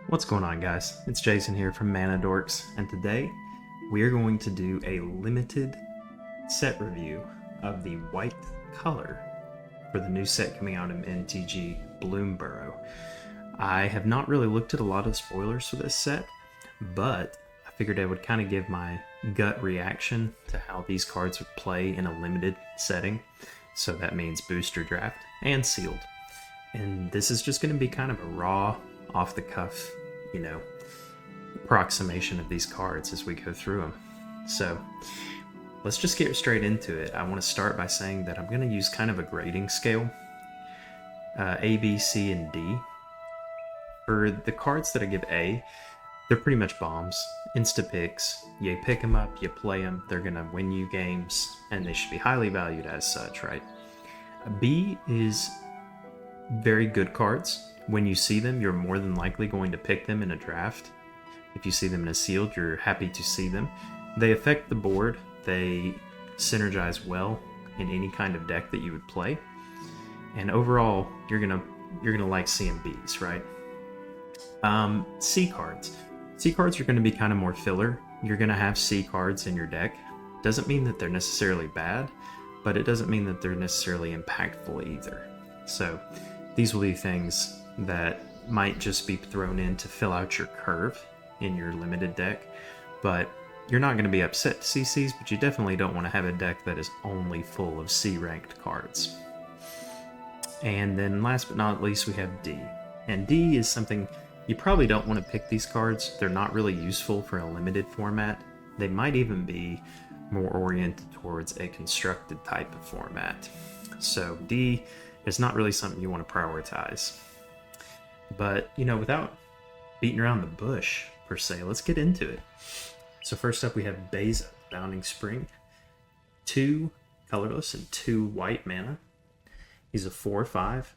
What's going on, guys? It's Jason here from Mana Dorks, and today we are going to do a limited set review of the white color for the new set coming out in MTG Bloomburrow. I have not really looked at a lot of spoilers for this set, but I figured I would kind of give my gut reaction to how these cards would play in a limited setting. So that means booster draft and sealed. And this is just going to be kind of a raw, off the cuff, approximation of these cards as we go through them. So let's just get straight into it. I want to start by saying that I'm going to use kind of a grading scale, A, B, C, and D. For the cards that I give A, they're pretty much bombs, insta picks. You pick them up, you play them, they're going to win you games, and they should be highly valued as such, right? B is very good cards. When you see them, you're more than likely going to pick them in a draft. If you see them in a sealed, you're happy to see them. They affect the board. They synergize well in any kind of deck that you would play. And overall, you're gonna like seeing Bs, right? C cards. C cards are going to be kind of more filler. You're going to have C cards in your deck. Doesn't mean that they're necessarily bad, but it doesn't mean that they're necessarily impactful either. So these will be things that might just be thrown in to fill out your curve in your limited deck, but you're not going to be upset to see Cs, but you definitely don't want to have a deck that is only full of C-ranked cards. And then last but not least, we have D. And D is something you probably don't want to pick these cards. They're not really useful for a limited format. They might even be more oriented towards a constructed type of format. So D is not really something you want to prioritize. But, without beating around the bush, per se, let's get into it. So first up, we have Beza, Bounding Spring. 2 colorless and 2 white mana. He's a 4/5.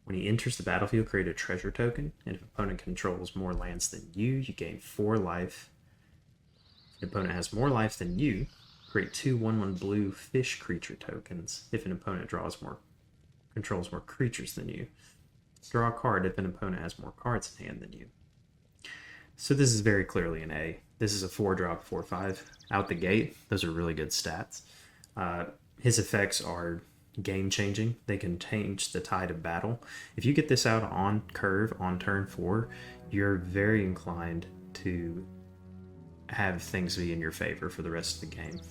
When he enters the battlefield, create a treasure token, and if opponent controls more lands than you gain 4 life. If an opponent has more life than you, create 2 1/1 blue fish creature tokens. If an opponent controls more creatures than you, draw a card if an opponent has more cards in hand than you. So this is very clearly an A. This is a 4-drop, 4/5 out the gate. Those are really good stats. His effects are game-changing. They can change the tide of battle. If you get this out on curve on turn 4, you're very inclined to have things be in your favor for the rest of the game.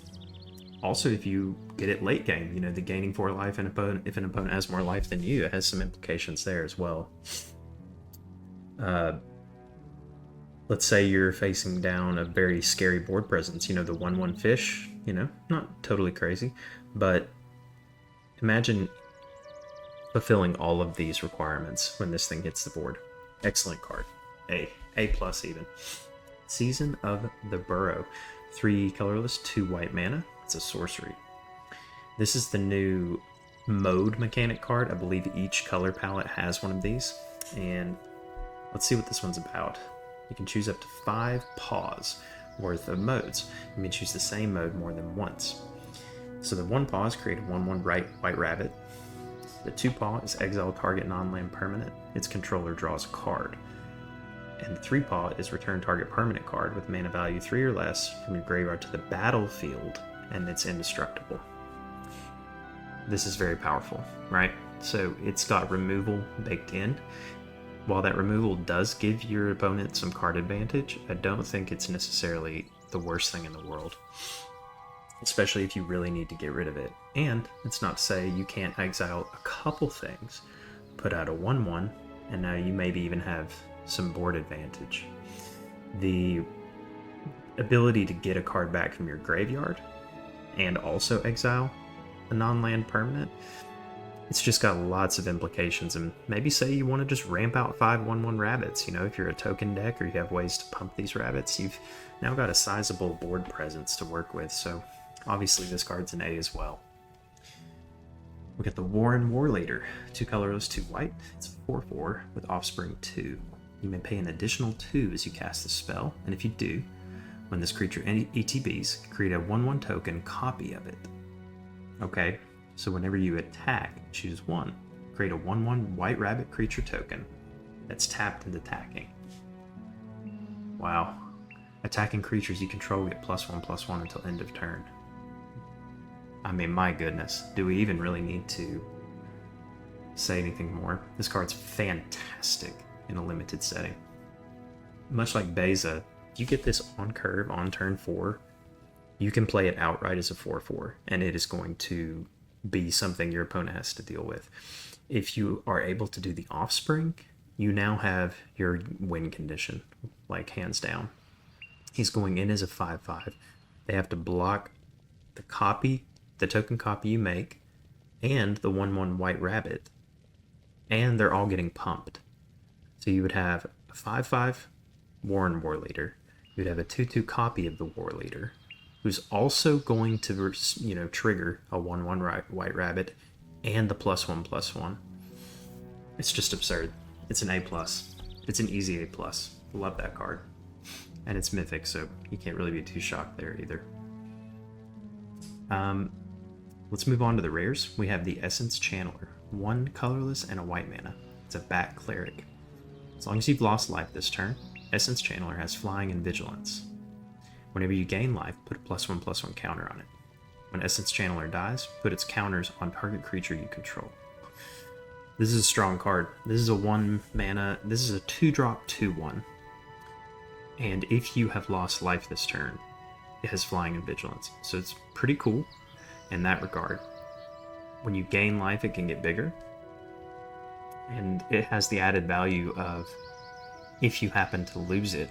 Also, if you get it late game, the gaining 4 life, and if an opponent has more life than you, it has some implications there as well. Let's say you're facing down a very scary board presence, the 1/1 fish, not totally crazy, but imagine fulfilling all of these requirements when this thing hits the board. Excellent card. A plus even. Season of the Burrow. 3 colorless, 2 white mana. It's a sorcery. This is the new mode mechanic card. I believe each color palette has one of these. And let's see what this one's about. You can choose up to 5 paws worth of modes. You may choose the same mode more than once. So the 1 paw is create a 1/1 white rabbit. The 2 paw is exile target non-land permanent. Its controller draws a card. And the 3 paw is return target permanent card with mana value 3 or less from your graveyard to the battlefield, and it's indestructible. This is very powerful, right? So it's got removal baked in. While that removal does give your opponent some card advantage, I don't think it's necessarily the worst thing in the world, especially if you really need to get rid of it. And it's not to say you can't exile a couple things, put out a 1/1, and now you maybe even have some board advantage. The ability to get a card back from your graveyard and also exile a non-land permanent, it's just got lots of implications. And maybe say you want to just ramp out 5 1/1 rabbits. If you're a token deck or you have ways to pump these rabbits, you've now got a sizable board presence to work with. So obviously this card's an A as well. We got the Warren War Leader. 2 colorless, 2 white. It's a 4/4 with Offspring 2. You may pay an additional 2 as you cast the spell, and if you do, when this creature ETBs, create a 1/1 token copy of it. Okay, so whenever you attack, choose 1. Create a 1/1 white rabbit creature token that's tapped and attacking. Wow. Attacking creatures you control get +1/+1 until end of turn. I mean, my goodness. Do we even really need to say anything more? This card's fantastic in a limited setting. Much like Beza, you get this on curve on turn 4, you can play it outright as a 4/4, and it is going to be something your opponent has to deal with. If you are able to do the Offspring, you now have your win condition, like hands down. He's going in as a 5/5. They have to block the token copy you make, and the 1/1 White Rabbit, and they're all getting pumped. So you would have a 5/5 Warren War Leader. You'd have a 2/2 copy of the War Leader, who's also going to, trigger a 1/1 White Rabbit and the +1/+1. It's just absurd. It's an A+. It's an easy A+. Love that card. And it's mythic, so you can't really be too shocked there either. Let's move on to the rares. We have the Essence Channeler. 1 colorless and a white mana. It's a Bat Cleric. As long as you've lost life this turn, Essence Channeler has Flying and Vigilance. Whenever you gain life, put a +1/+1 counter on it. When Essence Channeler dies, put its counters on target creature you control. This is a strong card. This is a 1 mana, this is a 2-drop 2/1. And if you have lost life this turn, it has Flying and Vigilance. So it's pretty cool in that regard. When you gain life, it can get bigger. And it has the added value of, if you happen to lose it,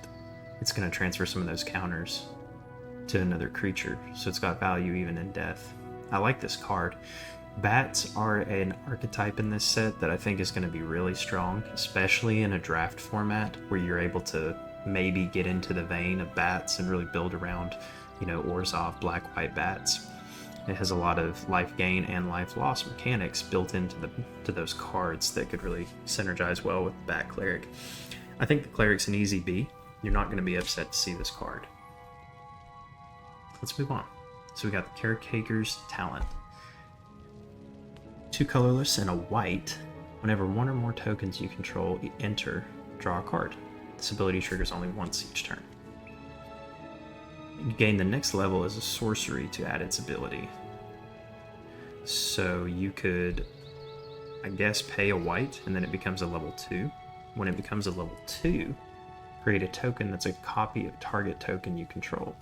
it's going to transfer some of those counters to another creature. So it's got value even in death. I like this card. Bats are an archetype in this set that I think is going to be really strong, especially in a draft format where you're able to maybe get into the vein of bats and really build around, Orzhov black-white bats. It has a lot of life gain and life loss mechanics built into those cards that could really synergize well with the Bat Cleric. I think the Cleric's an easy B. You're not going to be upset to see this card. Let's move on. So we got the Caretaker's Talent. 2 colorless and a white. Whenever 1 or more tokens you control enter, draw a card. This ability triggers only once each turn. You gain the next level as a sorcery to add its ability. So you could, I guess, pay a white and then it becomes a level 2. When it becomes a level 2, create a token that's a copy of target token you control.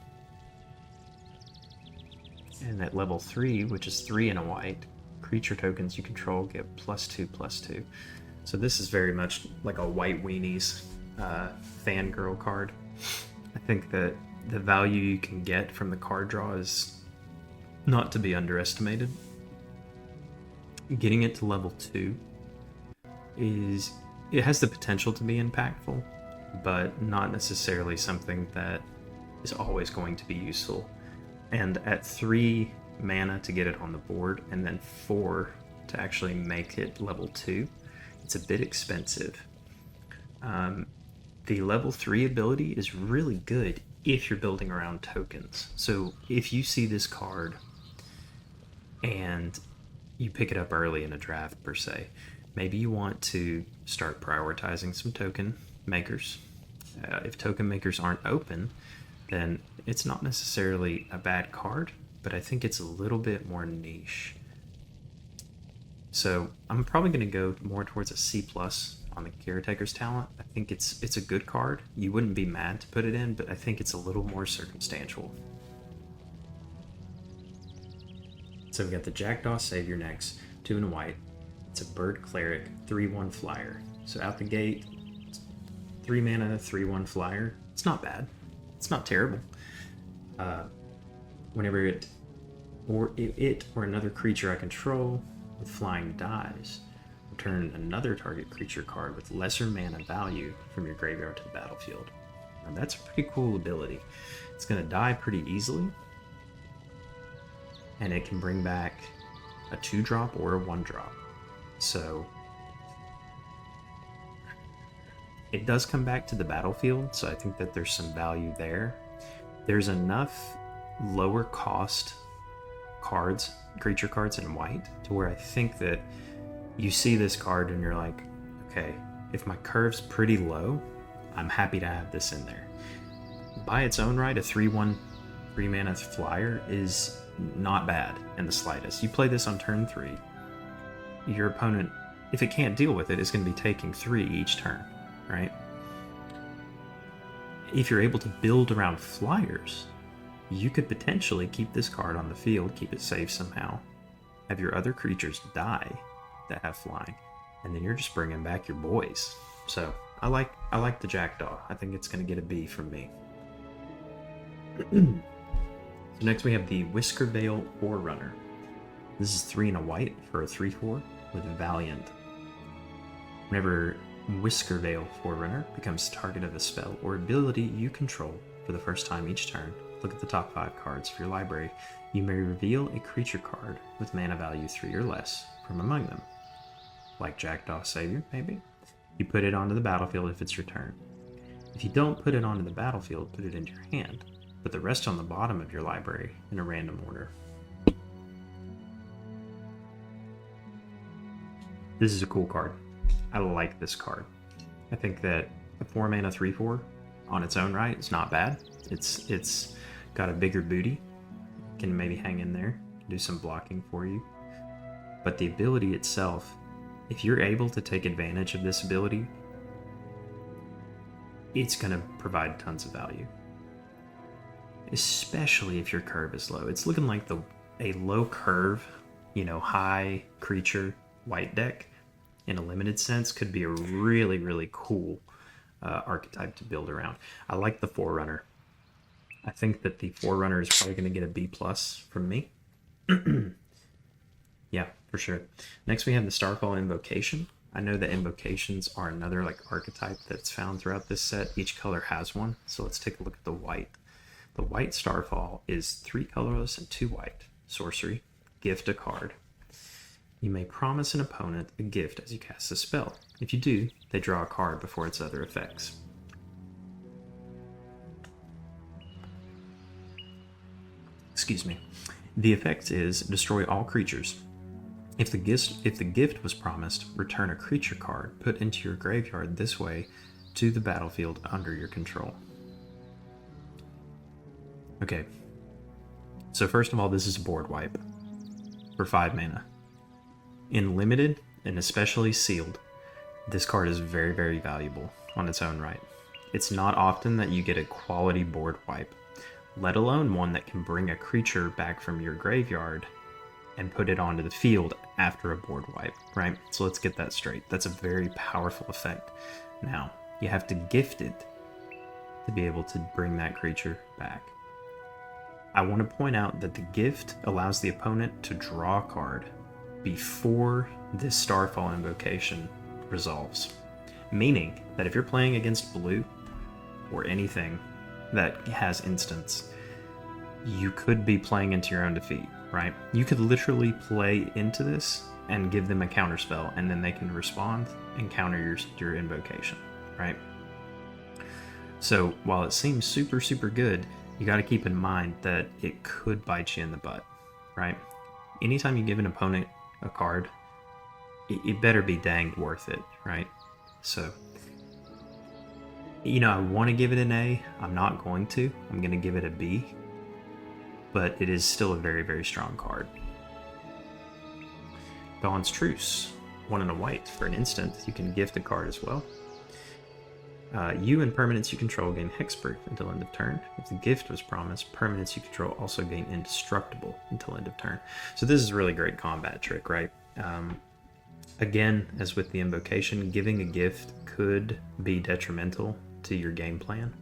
And at level 3, which is 3 and a white, creature tokens you control get +2/+2. So this is very much like a White Weenies fangirl card. I think that the value you can get from the card draw is not to be underestimated. Getting it to level 2 it has the potential to be impactful, but not necessarily something that is always going to be useful. And at 3 mana to get it on the board, and then 4 to actually make it level 2, it's a bit expensive. The level 3 ability is really good if you're building around tokens. So if you see this card and you pick it up early in a draft per se, maybe you want to start prioritizing some token makers. If token makers aren't open, then it's not necessarily a bad card, but I think it's a little bit more niche. So I'm probably going to go more towards a C+ on the Caretaker's Talent. I think it's a good card. You wouldn't be mad to put it in, but I think it's a little more circumstantial. So we got the Jackdaw Savior next, 2 and a white. It's a Bird Cleric, 3/1 flyer. So out the gate, 3 mana, 3/1 flyer. It's not bad. It's not terrible. Whenever it or another creature I control with flying dies, return another target creature card with lesser mana value from your graveyard to the battlefield. Now that's a pretty cool ability. It's going to die pretty easily, and it can bring back a 2-drop or a 1-drop. So it does come back to the battlefield, so I think that there's some value there. There's enough lower cost cards, creature cards in white, to where I think that you see this card and you're like, okay, if my curve's pretty low, I'm happy to have this in there. By its own right, a 3/1 3-mana flyer is not bad in the slightest. You play this on turn 3, your opponent, if it can't deal with it, is going to be taking 3 each turn, right? If you're able to build around flyers, you could potentially keep this card on the field, keep it safe somehow, have your other creatures die that have flying, and then you're just bringing back your boys. So I like the Jackdaw. I think it's going to get a B from me. So next we have the Whiskervale Forerunner. This is 3 and a white for a 3/4 with Valiant. Whenever Whiskervale Forerunner becomes target of a spell or ability you control for the first time each turn, look at the top 5 cards of your library. You may reveal a creature card with mana value 3 or less from among them. Like Jackdaw Savior, maybe? You put it onto the battlefield if it's your turn. If you don't put it onto the battlefield, put it into your hand. Put the rest on the bottom of your library in a random order. This is a cool card. I like this card. I think that a 4-mana 3/4 on its own right is not bad. It's got a bigger booty. Can maybe hang in there, do some blocking for you. But the ability itself, if you're able to take advantage of this ability, it's going to provide tons of value. Especially if your curve is low. It's looking like a low curve, high creature white deck in a limited sense could be a really, really cool archetype to build around. I like the Forerunner. I think that the Forerunner is probably going to get a B+ from me. Yeah, for sure. Next we have the Starfall Invocation. I know that invocations are another archetype that's found throughout this set. Each color has one, so let's take a look at the white. The white Starfall is 3 colorless and 2 white. Sorcery, gift a card. You may promise an opponent a gift as you cast a spell. If you do, they draw a card before its other effects. Excuse me. The effect is destroy all creatures. If the gift was promised, return a creature card put into your graveyard this way to the battlefield under your control. Okay, so first of all, this is a board wipe for 5 mana. In limited, and especially sealed, this card is very, very valuable on its own right. It's not often that you get a quality board wipe, let alone one that can bring a creature back from your graveyard and put it onto the field after a board wipe, right? So let's get that straight. That's a very powerful effect. Now, you have to gift it to be able to bring that creature back. I want to point out that the gift allows the opponent to draw a card before this Starfall Invocation resolves. Meaning that if you're playing against blue or anything that has instants, you could be playing into your own defeat, right? You could literally play into this and give them a counterspell, and then they can respond and counter your invocation, right? So while it seems super, super good, you got to keep in mind that it could bite you in the butt, right? Anytime you give an opponent a card, it better be danged worth it, right? So, I want to give it an A. I'm not going to. I'm going to give it a B. But it is still a very, very strong card. Dawn's Truce, 1 and a white. For an instant, you can gift a card as well. You and permanents you control gain hexproof until end of turn. If the gift was promised, permanents you control also gain indestructible until end of turn. So this is a really great combat trick, right? Again, as with the invocation, giving a gift could be detrimental to your game plan.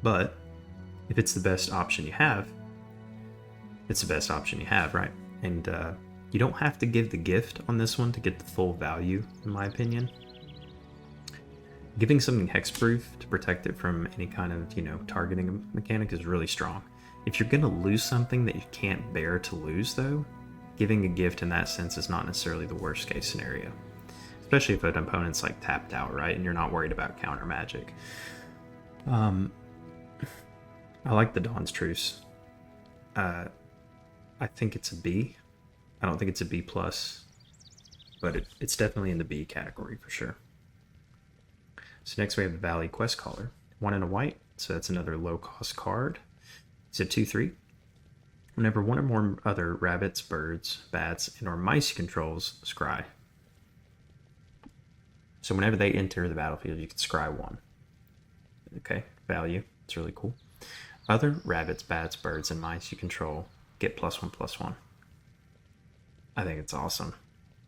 But if it's the best option you have, it's the best option you have, right? And you don't have to give the gift on this one to get the full value, in my opinion. Giving something hexproof to protect it from any kind of, targeting mechanic is really strong. If you're going to lose something that you can't bear to lose, though, giving a gift in that sense is not necessarily the worst case scenario. Especially if an opponent's tapped out, right? And you're not worried about counter magic. I like the Dawn's Truce. I think it's a B. I don't think it's a B+, but it's definitely in the B category for sure. So next we have Valley Quest Caller. 1 and a white, so that's another low-cost card. It's a 2/3. Whenever one or more other rabbits, birds, bats, and or mice you controls scry. So whenever they enter the battlefield, you can scry 1. Okay, value. It's really cool. Other rabbits, bats, birds, and mice you control get +1/+1. I think it's awesome.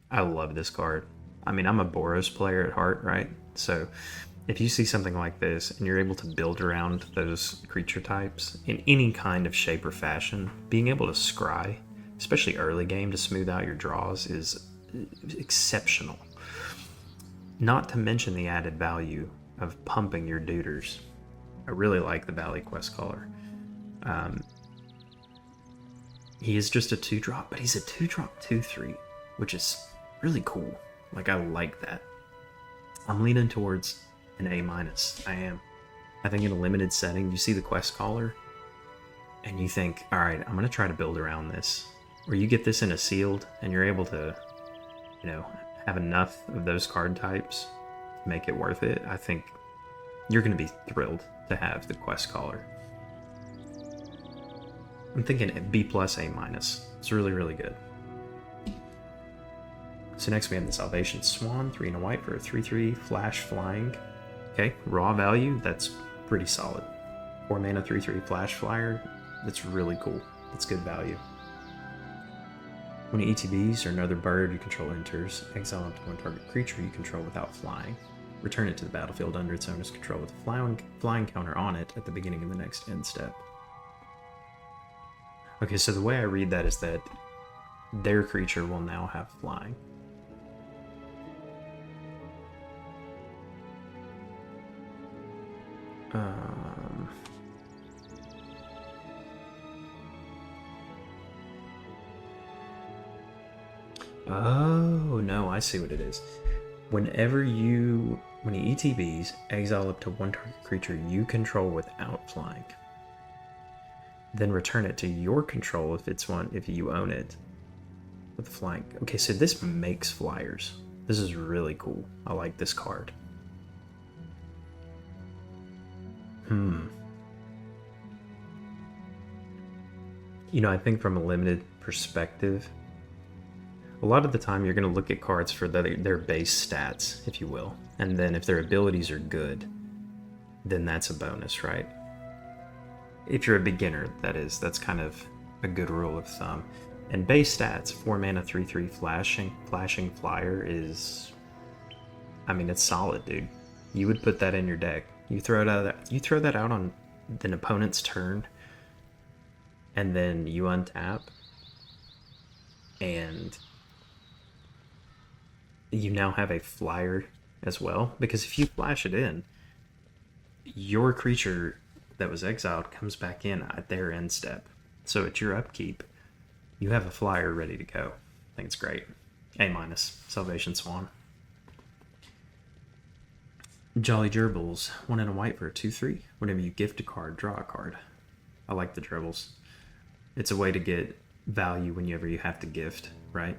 I love this card. I mean, I'm a Boros player at heart, right? So if you see something like this and you're able to build around those creature types in any kind of shape or fashion, being able to scry, especially early game to smooth out your draws, is exceptional. Not to mention the added value of pumping your duders. I really like the Valley Quest Caller. He is just a 2-drop, but he's a 2-drop 2/3, which is really cool. Like, I like that. I'm leaning towards an A-. I am. I think in a limited setting, you see the Quest Caller, and you think, all right, I'm going to try to build around this. Or you get this in a sealed, and you're able to, have enough of those card types to make it worth it. I think you're going to be thrilled to have the Quest Caller. I'm thinking B+, A-. It's really, really good. So next we have the Salvation Swan, 3 and a white for a 3/3 flash flying. Okay, raw value, that's pretty solid. 4 mana, 3/3 flash flyer, that's really cool. That's good value. When ETBs or another bird you control enters, exile up to 1 target creature you control without flying. Return it to the battlefield under its owner's control with a flying counter on it at the beginning of the next end step. Okay, so the way I read that is that their creature will now have flying. Oh, no, I see what it is. When he ETBs, exile up to 1 target creature you control without flying. Then return it to your control if you own it with flying. Okay, so this makes flyers. This is really cool. I like this card. I think from a limited perspective, a lot of the time you're going to look at cards for their base stats, if you will. And then if their abilities are good, then that's a bonus, right? If you're a beginner, that is. That's kind of a good rule of thumb. And base stats, 4 mana, 3/3 flashing flyer is... I mean, it's solid, dude. You would put that in your deck. You throw that out on an opponent's turn, and then you untap, and you now have a flyer as well. Because if you flash it in, your creature that was exiled comes back in at their end step. So at your upkeep, you have a flyer ready to go. I think it's great. A-, Salvation Swan. Jolly Gerbils, 1 and a white for a 2/3. Whenever you gift a card, draw a card. I like the Gerbils. It's a way to get value whenever you have to gift, right?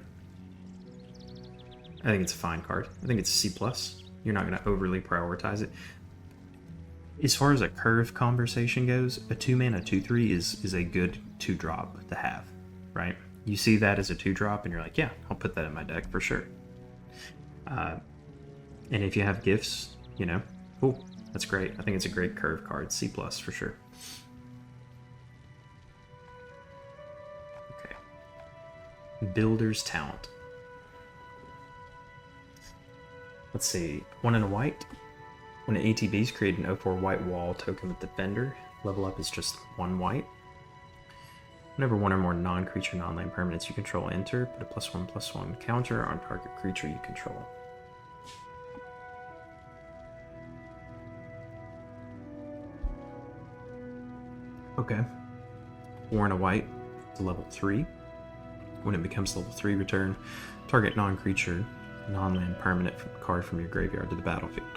I think it's a fine card. I think it's a C+. You're not going to overly prioritize it. As far as a curve conversation goes, a 2 mana 2/3 is a good 2-drop to have, right? You see that as a 2-drop and you're like, yeah, I'll put that in my deck for sure. And if you have gifts, cool, that's great. I think it's a great curve card. C+ for sure. Okay. Builder's Talent. Let's see. 1 and a white. When an ATBs, create an 0/4 white wall token with Defender. Level up is just 1 white. Whenever 1 or more non-creature, non-land permanents you control enter, put a +1/+1 counter on target creature you control. Okay. 4 and a white to level 3. When it becomes level 3, return target non-creature, non-land permanent card from your graveyard to the battlefield.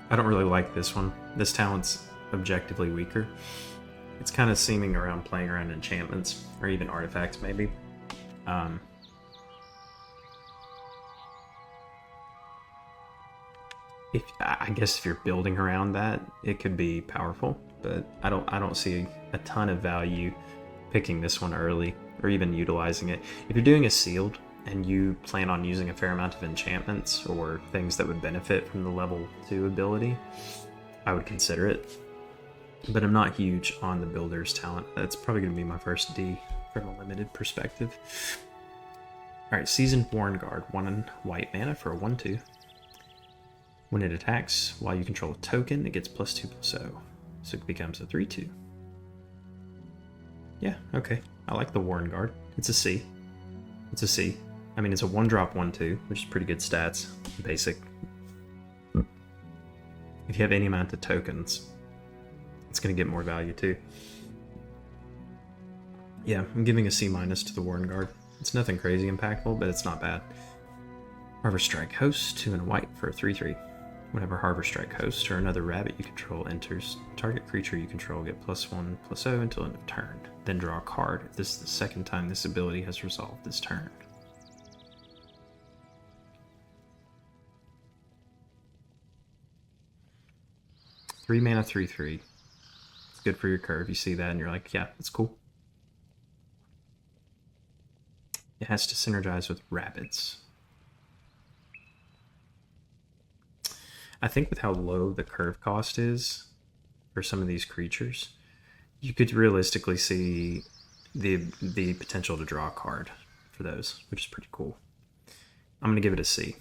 I don't really like this one. This talent's objectively weaker. It's kind of seeming around playing around enchantments or even artifacts maybe. I guess if you're building around that, it could be powerful, but I don't see a ton of value picking this one early or even utilizing it. If you're doing a sealed and you plan on using a fair amount of enchantments or things that would benefit from the level 2 ability, I would consider it. But I'm not huge on the builder's talent. That's probably going to be my first D from a limited perspective. Alright, Seasoned Worn Guard. 1 white mana for a 1/2. When it attacks, while you control a token, it gets +2/+0. So it becomes a 3/2. Yeah, okay. I like the Worn Guard. It's a C. It's a C. I mean, it's a 1-drop 1/2, which is pretty good stats. Basic. If you have any amount of tokens, it's going to get more value too. Yeah, I'm giving a C- to the Worn Guard. It's nothing crazy impactful, but it's not bad. Harbor Strike Host, 2 and a white for a 3/3. Whenever Harbor Strike Host or another rabbit you control enters, target creature you control get +1/+0 until end of turn. Then draw a card if this is the second time this ability has resolved this turn. Three mana 3/3. It's good for your curve. You see that and you're like, yeah, that's cool. It has to synergize with rabbits. I think with how low the curve cost is for some of these creatures, you could realistically see the potential to draw a card for those, which is pretty cool. I'm going to give it a C.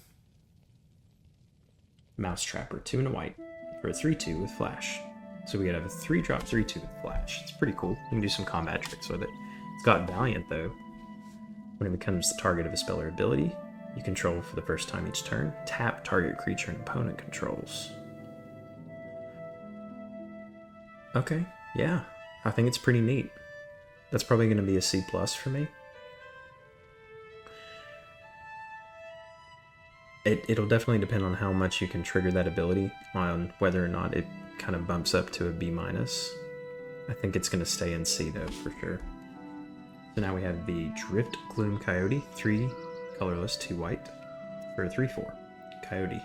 Mouse Trapper, 2 and a white for a 3/2 with flash. So we have a 3-drop 3/2 with flash. It's pretty cool. You can do some combat tricks with it. It's got Valiant though. When it becomes the target of a spell or ability you control for the first time each turn, tap target creature and opponent controls. Okay, yeah. I think it's pretty neat. That's probably going to be a C+ for me. It'll definitely depend on how much you can trigger that ability, on whether or not it kind of bumps up to a B-. I think it's going to stay in C though, for sure. So now we have the Drift Gloom Coyote, 3 colorless, 2 white, for a 3/4. Coyote.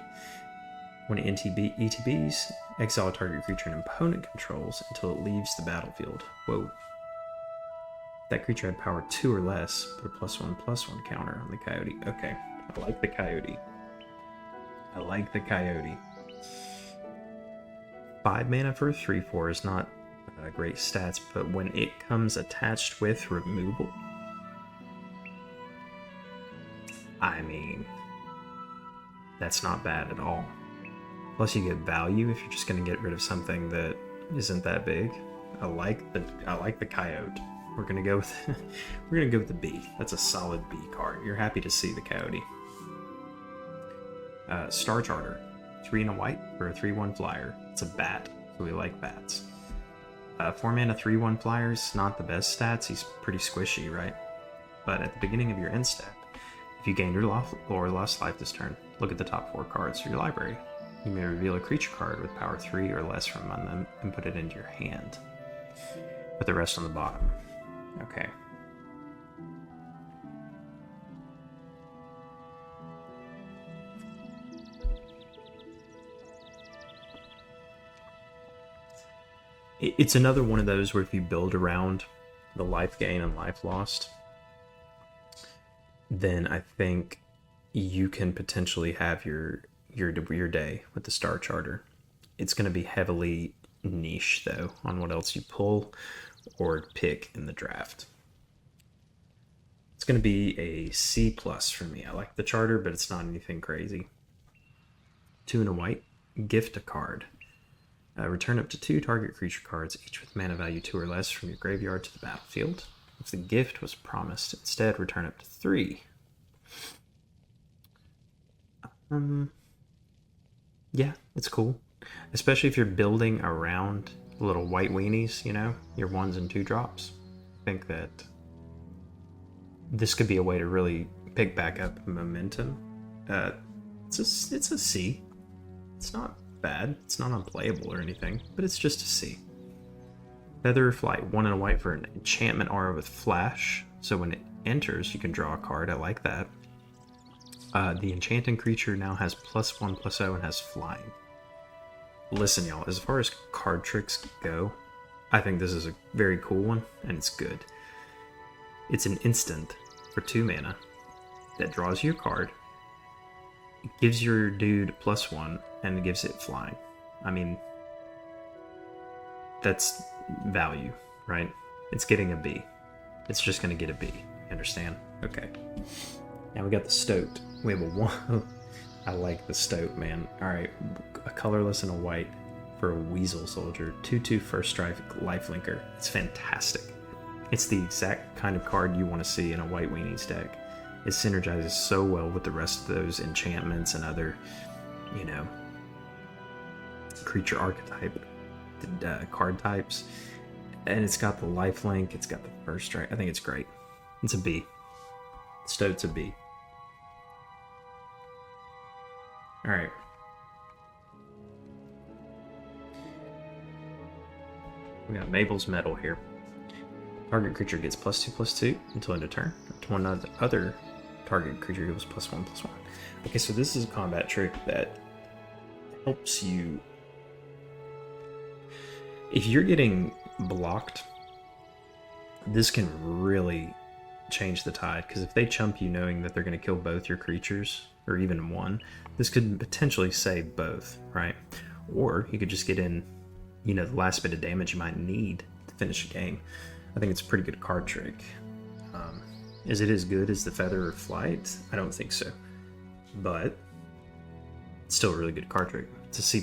When it ETBs, exile a target creature and opponent controls until it leaves the battlefield. Whoa. That creature had power 2 or less, put a +1/+1 counter on the Coyote. Okay, I like the Coyote. I like the Coyote. 5 mana for a 3/4 is not great stats, but when it comes attached with removal, I mean, that's not bad at all. Plus you get value if you're just going to get rid of something that isn't that big. I like the Coyote. We're gonna go with the B. That's a solid B card. You're happy to see the Coyote. Star Charter, 3 and a white for a 3/1 flyer. It's a bat, so we like bats. 4 mana 3/1 flyers, not the best stats. He's pretty squishy, right? But at the beginning of your end step, if you gain your lost life this turn, look at the top 4 cards of your library. You may reveal a creature card with power 3 or less from among them and put it into your hand. Put the rest on the bottom. Okay. It's another one of those where if you build around the life gain and life lost, then I think you can potentially have your day with the Star Charter. It's going to be heavily niche though on what else you pull or pick in the draft. It's going to be a C+ for me. I like the Charter, but it's not anything crazy. 2 and a white, gift a card. Return up to 2 target creature cards, each with mana value 2 or less, from your graveyard to the battlefield. If the gift was promised, instead return up to 3. Yeah, it's cool. Especially if you're building around little white weenies, you know, your 1s and 2 drops. I think that this could be a way to really pick back up momentum. It's a C. It's not bad. It's not unplayable or anything, but it's just a C. Feather Flight, 1 and a white for an enchantment aura with flash. So when it enters, you can draw a card. I like that. The enchanting creature now has +1/+0 and has flying. listen, y'all, as far as card tricks go, I think this is a very cool one, and it's good. It's an instant for 2 mana that draws you a card, gives your dude +1, and gives it flying. I mean, that's value, right? It's getting a B. It's just going to get a B. You understand? Okay. Now we got the Stoat. We have a 1. I like the Stoat, man. Alright, a colorless and a white for a Weasel Soldier. 2/2 first strike lifelinker. It's fantastic. It's the exact kind of card you want to see in a White Weenies deck. It synergizes so well with the rest of those enchantments and other, you know, creature archetype card types. And it's got the lifelink, it's got the first strike. I think it's great. It's a B. Stoat's a B. Alright. We got Mabel's Medal here. Target creature gets +2/+2 until end of turn. To one other target creature goes +1/+1. Okay, so this is a combat trick that helps you. If you're getting blocked, this can really change the tide, because if they chump you knowing that they're going to kill both your creatures, or even one, this could potentially save both, right? Or you could just get in, you know, the last bit of damage you might need to finish a game. I think it's a pretty good card trick. Is it as good as the Feather or Flight? I don't think so. But it's still a really good card trick. It's a C+,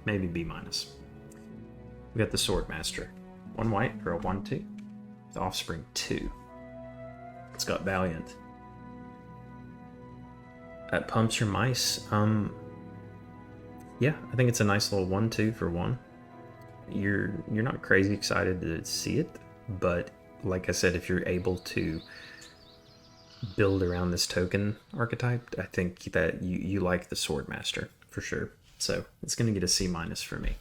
maybe B-. We got the Swordmaster. 1 white for a 1/2. The Offspring 2. It's got Valiant. That pumps your mice. Yeah, I think it's a nice little 1/2 for 1. You're not crazy excited to see it, but like I said, if you're able to build around this token archetype, I think that you like the Swordmaster for sure. So it's going to get a C- for me.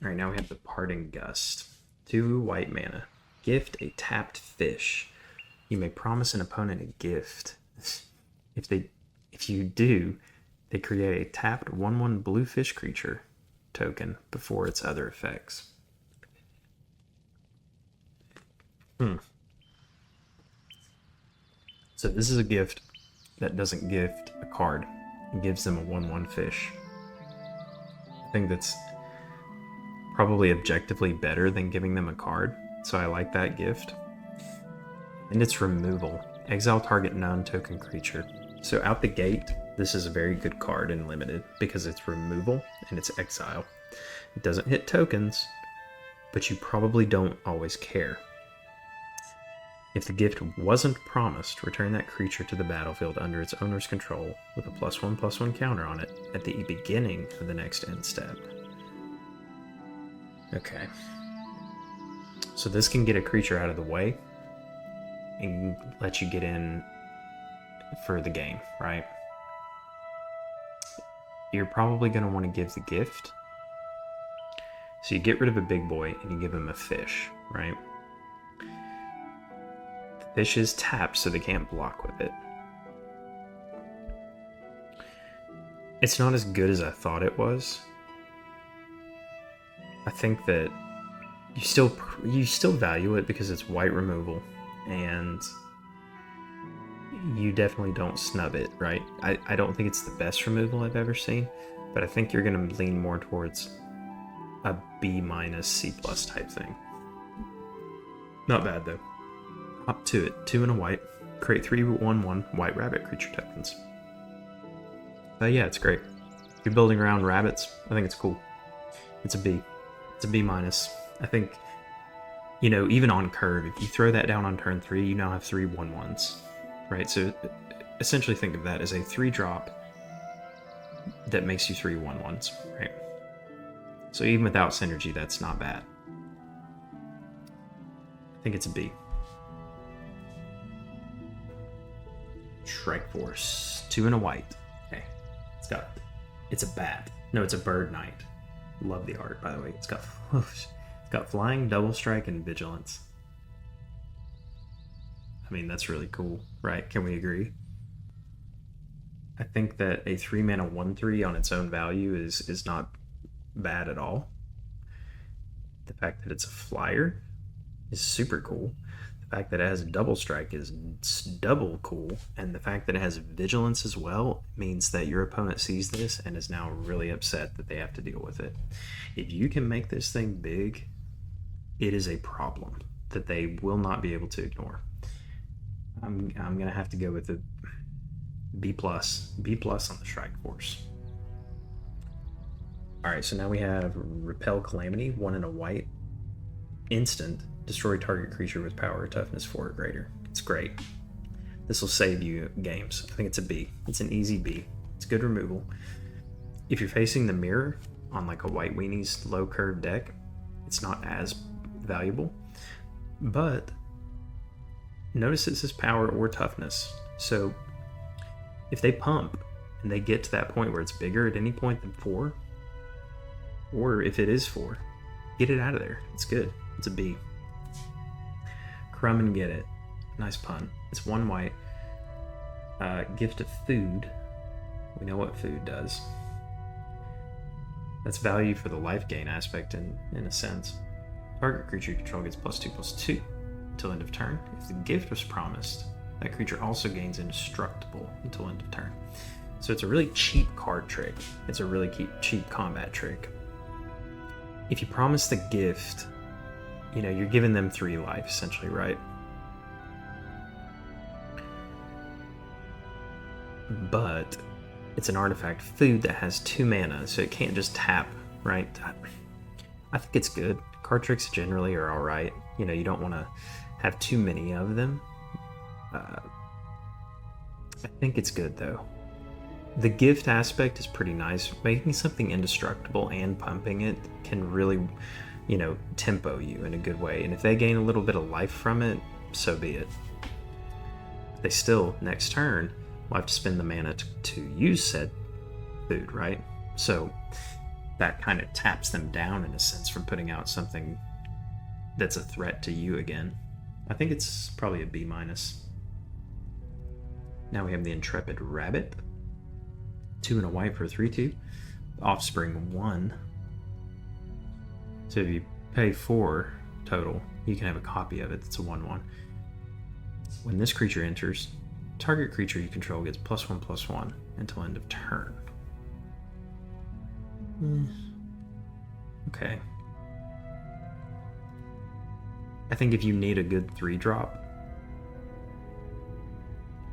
Alright, now we have the Parting Gust. 2 white mana. Gift a tapped fish. You may promise an opponent a gift. If you do, they create a tapped 1/1 blue fish creature token before its other effects. So this is a gift that doesn't gift a card. It gives them a 1/1 fish. I think that's probably objectively better than giving them a card, so I like that gift. And it's removal. Exile target non-token creature. So out the gate, this is a very good card in Limited because it's removal and it's exile. It doesn't hit tokens, but you probably don't always care. If the gift wasn't promised, return that creature to the battlefield under its owner's control with a +1/+1 counter on it at the beginning of the next end step. Okay. So this can get a creature out of the way and let you get in for the game, right? You're probably going to want to give the gift. So you get rid of a big boy and you give him a fish, right? The fish is tapped so they can't block with it. It's not as good as I thought it was. I think that you still value it because it's white removal, and you definitely don't snub it, right? I don't think it's the best removal I've ever seen, but I think you're going to lean more towards a B-, C+ type thing. Not bad though. Up to it. 2 and a white. Create 3 1/1 white rabbit creature tokens. Yeah, it's great. If you're building around rabbits, I think it's cool. It's a B. It's a B-. I think, you know, even on curve, if you throw that down on turn 3, you now have 3 1/1s, right? So essentially think of that as a 3-drop that makes you 3 1/1s, right? So even without synergy, that's not bad. I think it's a B. Shrike Force. 2 and a white. Okay. It's a bat. No, it's a bird knight. Love the art, by the way. It's got flying, double strike, and vigilance. I mean, that's really cool, right? Can we agree? I think that a 3 mana 1/3 on its own value is not bad at all. The fact that it's a flyer is super cool. The fact that it has a double strike is double cool, and the fact that it has vigilance as well means that your opponent sees this and is now really upset that they have to deal with it. If you can make this thing big, it is a problem that they will not be able to ignore. I'm gonna have to go with a B plus on the strike force. All right, so now we have Repel Calamity, 1 and a white, instant, destroy target creature with power or toughness 4 or greater. It's great. This will save you games. I think it's a B. It's an easy B. It's good removal. If you're facing the mirror on like a White Weenies low curve deck, it's not as valuable. But notice it says power or toughness. So if they pump and they get to that point where it's bigger at any point than 4, or if it is 4, get it out of there. It's good. It's a B. Crumb and get it. Nice pun. It's 1 white. Gift of food. We know what food does. That's value for the life gain aspect in a sense. Target creature you control gets +2/+2 until end of turn. If the gift was promised, that creature also gains indestructible until end of turn. So it's a really cheap card trick. It's a really cheap combat trick. If you promise the gift, you're giving them 3 life, essentially, right? But it's an artifact food that has 2 mana, so it can't just tap, right? I think it's good. Card tricks generally are alright. You don't want to have too many of them. I think it's good, though. The gift aspect is pretty nice. Making something indestructible and pumping it can really, tempo you in a good way. And if they gain a little bit of life from it, so be it. They still, next turn, will have to spend the mana to use said food, right? So that kind of taps them down in a sense from putting out something that's a threat to you again. I think it's probably a B-. Now we have the Intrepid Rabbit. 2 and a white for a 3/2. Offspring 1. So if you pay 4 total, you can have a copy of it. It's a 1/1. When this creature enters, target creature you control gets +1/+1 until end of turn. Okay. I think if you need a good 3-drop,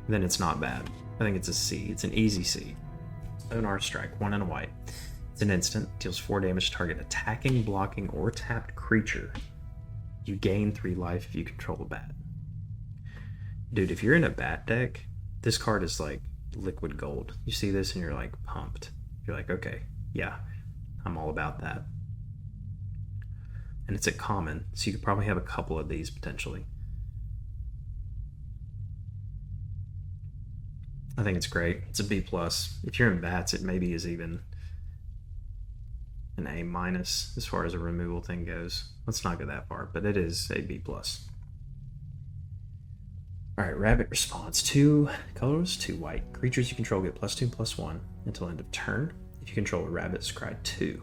then it's not bad. I think it's a C. It's an easy C. Sonar Strike, 1 and a white. It's an instant, deals 4 damage to target attacking, blocking, or tapped creature. You gain 3 life if you control a bat. Dude, if you're in a bat deck, this card is like liquid gold. You see this and you're like pumped. You're like, okay, yeah, I'm all about that. And it's a common, so you could probably have a couple of these potentially. I think it's great. It's a B+. If you're in bats, it maybe is even an A- as far as a removal thing goes. Let's not go that far, but it is a B+. Alright, Rabbit response. 2 colors, 2 white. Creatures you control get +2/+1 until end of turn. If you control a rabbit, scry 2.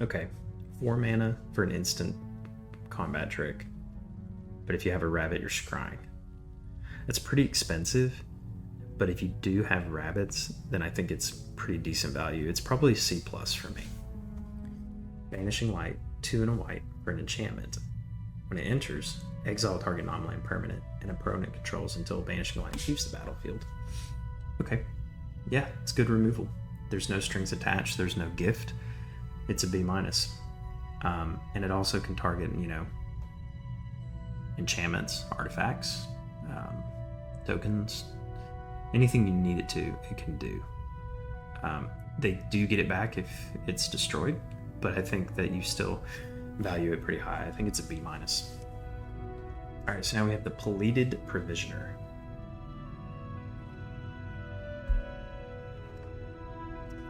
Okay, 4 mana for an instant combat trick. But if you have a rabbit, you're scrying. It's pretty expensive, but if you do have rabbits, then I think it's pretty decent value. It's probably C+ for me. Vanishing Light, 2 and a white for an enchantment. When it enters, exile target non-land permanent and opponent controls until Vanishing Light leaves the battlefield. Okay, yeah, it's good removal. There's no strings attached, there's no gift. It's a B-. And it also can target, enchantments, artifacts, tokens, anything you need it to, it can do. They do get it back if it's destroyed, but I think that you still value it pretty high. I think it's a B-. Alright, so now we have the Pleated Provisioner.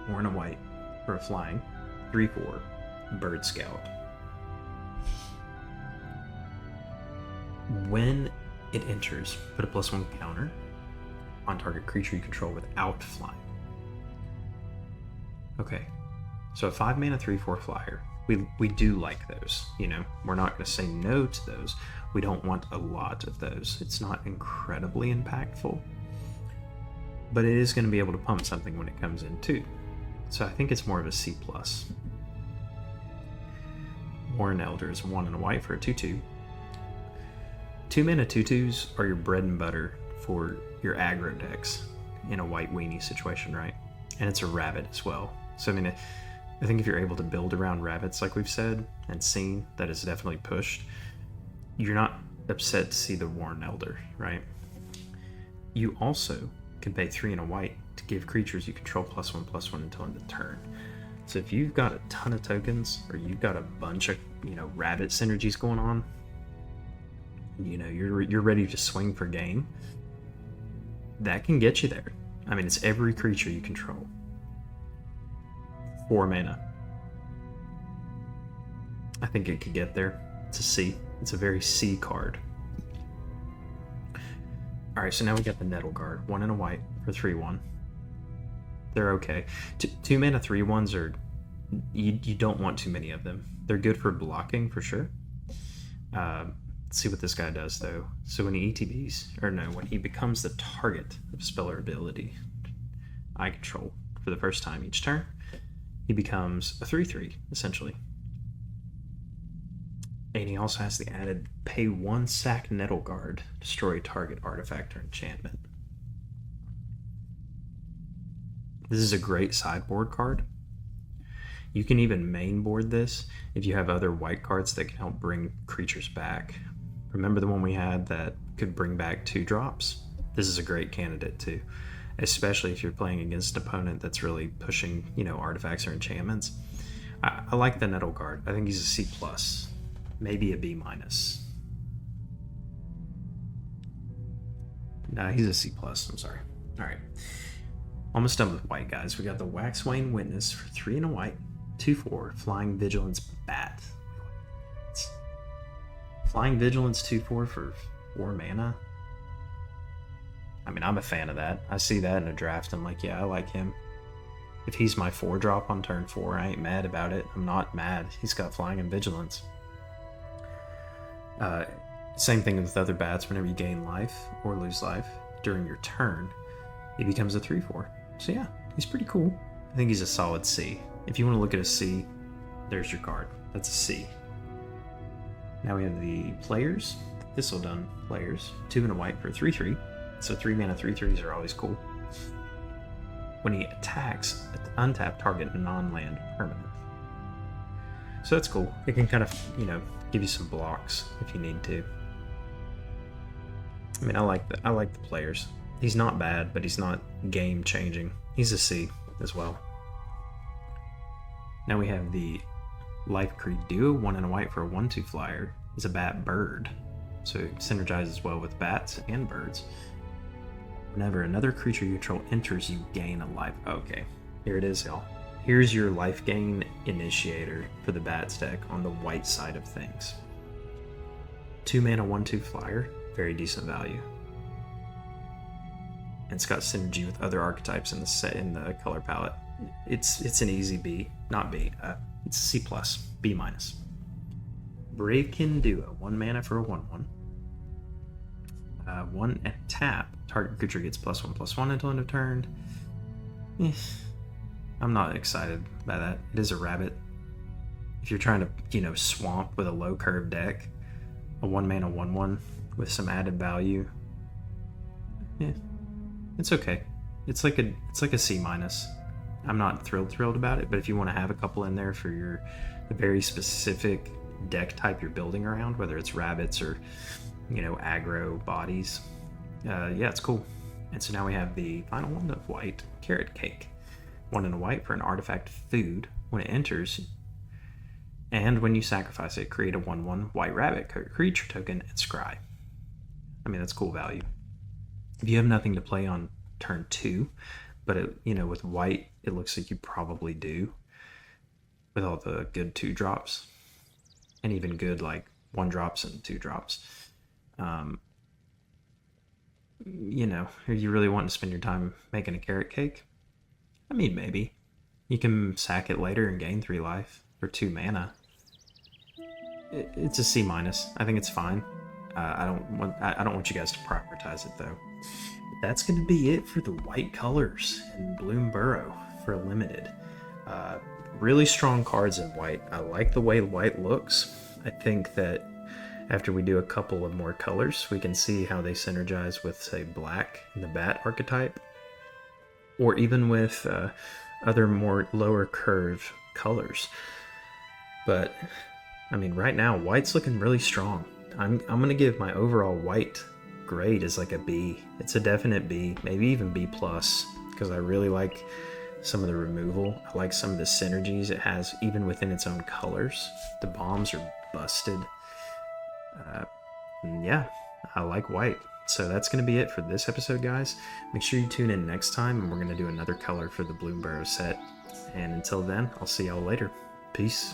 Four and a white for a flying. 3/4. Bird Scout. When it enters, put a +1 counter on target creature you control without flying. Okay, so a 5 mana 3/4 flyer. We do like those, you know. We're not going to say no to those. We don't want a lot of those. It's not incredibly impactful, but it is going to be able to pump something when it comes in too. So I think it's more of a C+. Warren Elder is 1 and a white for a 2/2. 2 mana 2/2s are your bread and butter for your aggro decks in a white weenie situation, right? And it's a rabbit as well. So I mean, I think if you're able to build around rabbits, like we've said and seen, that is definitely pushed. You're not upset to see the Warren Elder, right? You also can pay 3 and a white to give creatures you control +1/+1 until end of turn. So if you've got a ton of tokens, or you've got a bunch of, you know, rabbit synergies going on, you know, you're ready to swing for game, that can get you there. I mean, it's every creature you control. 4 mana. I think it could get there. It's a C. It's a very C card. Alright, so now we got the Nettle Guard. 1 and a white for 3/1. They're okay. 2 mana 3/1s are... You don't want too many of them. They're good for blocking, for sure. Let's see what this guy does, though. So when he ETBs, or no, when he becomes the target of spell or ability I control for the first time each turn, he becomes a 3/3, essentially. And he also has the added pay 1 sack Nettle Guard, destroy target artifact or enchantment. This is a great sideboard card. You can even main board this if you have other white cards that can help bring creatures back. Remember the one we had that could bring back 2-drops? This is a great candidate too, especially if you're playing against an opponent that's really pushing, you know, artifacts or enchantments. I like the Nettle Guard. I think he's a C+, maybe a B-. Nah, he's a C+, I'm sorry. Alright. Almost done with white, guys. We got the Waxwayne Witness for 3 and a white, 2/4, Flying Vigilance Bat. Flying Vigilance 2/4 for 4 mana? I mean, I'm a fan of that. I see that in a draft, I'm like, yeah, I like him. If he's my 4-drop on turn 4, I ain't mad about it. I'm not mad. He's got Flying and Vigilance. Same thing with other bats. Whenever you gain life or lose life during your turn, he becomes a 3/4. So yeah, he's pretty cool. I think he's a solid C. If you want to look at a C, there's your card. That's a C. Now we have the players. Thistledun players. 2 and a white for 3/3. So 3 mana 3/3s are always cool. When he attacks, untap target non-land permanent. So that's cool. It can kind of, you know, give you some blocks if you need to. I mean, I like the players. He's not bad, but he's not game changing. He's a C as well. Now we have the Life Creed Duo, 1 and a white for a 1/2 flyer. He's a bat bird, so it synergizes well with bats and birds. Whenever another creature you control enters, you gain a life. Okay, here it is, y'all. Here's your life gain initiator for the bats deck on the white side of things. 2 mana 1/2 flyer, very decent value. And it's got synergy with other archetypes in the set in the color palette. It's an easy B, not B. It's C+, B-. Bravekin Duo, 1 mana for a 1/1. 1 at tap, target creature gets +1/+1 until end of turn. I'm not excited by that. It is a rabbit. If you're trying to, you know, swamp with a low curve deck, a 1 mana 1/1 with some added value, yeah, it's okay. It's like a C-. I'm not thrilled about it, but if you want to have a couple in there for the very specific deck type you're building around, whether it's rabbits or, you know, aggro bodies, yeah, it's cool. And so now we have the final one of white, Carrot Cake. 1 and a white for an artifact food. When it enters, and when you sacrifice it, create a 1/1 white rabbit creature token and scry. I mean, that's cool value. If you have nothing to play on turn 2, but it, you know, with white, it looks like you probably do, with all the good 2-drops, and even good like 1-drops and 2-drops. you know, are you really wanting to spend your time making a carrot cake? I mean, maybe. You can sack it later and gain 3 life for 2 mana. It's a C minus. I think it's fine. I don't want you guys to prioritize it though. That's going to be it for the white colors in Bloomburrow for limited. Really strong cards in white. I like the way white looks. I think that after we do a couple of more colors, we can see how they synergize with, say, black in the bat archetype, or even with other more lower curve colors. But I mean, right now, white's looking really strong. I'm gonna give my overall white grade as like a B. It's a definite B, maybe even B plus, because I really like some of the removal. I like some of the synergies it has even within its own colors. The bombs are busted. Yeah, I like white. So that's going to be it for this episode, guys. Make sure you tune in next time, and we're going to do another color for the Bloomburrow set. And until then, I'll see y'all later. Peace.